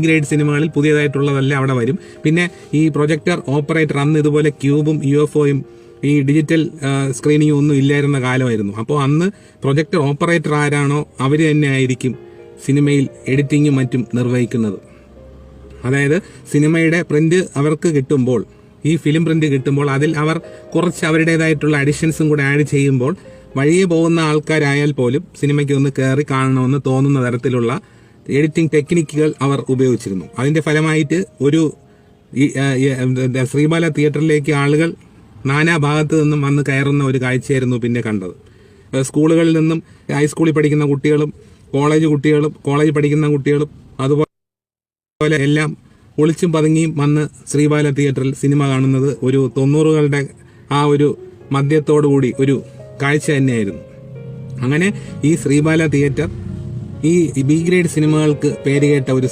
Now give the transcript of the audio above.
Grade സിനിമകളിൽ പുതിയതായിട്ടുള്ളതെല്ലാം അവിടെ വരും. പിന്നെ ഈ പ്രൊജക്ടർ ഓപ്പറേറ്റർ അന്ന് ഇതുപോലെ ക്യൂബും UFOയും ഈ ഡിജിറ്റൽ സ്ക്രീനിങ്ങും ഒന്നും ഇല്ലായിരുന്ന കാലമായിരുന്നു. അപ്പോൾ അന്ന് പ്രൊജക്ടർ ഓപ്പറേറ്റർ ആരാണോ അവർ തന്നെ ആയിരിക്കും സിനിമയിൽ എഡിറ്റിങ്ങും മറ്റും നിർവഹിക്കുന്നത്. അതായത് സിനിമയുടെ പ്രിന്റ് അവർക്ക് കിട്ടുമ്പോൾ, ഈ ഫിലിം പ്രിന്റ് കിട്ടുമ്പോൾ അതിൽ അവർ കുറച്ച് അവരുടേതായിട്ടുള്ള അഡിഷൻസും കൂടെ ആഡ് ചെയ്യുമ്പോൾ വഴിയെ പോകുന്ന ആൾക്കാരായാൽ പോലും സിനിമയ്ക്ക് ഒന്ന് കയറി കാണണമെന്ന് തോന്നുന്ന തരത്തിലുള്ള എഡിറ്റിംഗ് ടെക്നിക്കുകൾ അവർ ഉപയോഗിച്ചിരുന്നു. അതിന്റെ ഫലമായിട്ട് ഒരു ശ്രീബാല തിയേറ്ററിലേക്ക് ആളുകൾ നാനാ ഭാഗത്തു നിന്നും വന്ന് കയറുന്ന ഒരു കാഴ്ചയായിരുന്നു പിന്നെ കണ്ടത്. സ്കൂളുകളിൽ നിന്നും ഹൈസ്കൂളിൽ പഠിക്കുന്ന കുട്ടികളും കോളേജ് പഠിക്കുന്ന കുട്ടികളും അതുപോലെ എല്ലാം ഒളിച്ചും പതുങ്ങിയും വന്ന് ശ്രീബാല തിയേറ്ററിൽ സിനിമ കാണുന്നത് ഒരു 90കളുടെ ആ ഒരു മധ്യത്തോടുകൂടി ഒരു കാഴ്ച തന്നെയായിരുന്നു. അങ്ങനെ ഈ ശ്രീബാല തിയേറ്റർ ഈ B ഗ്രേഡ് സിനിമകൾക്ക് പേരുകേട്ട ഒരു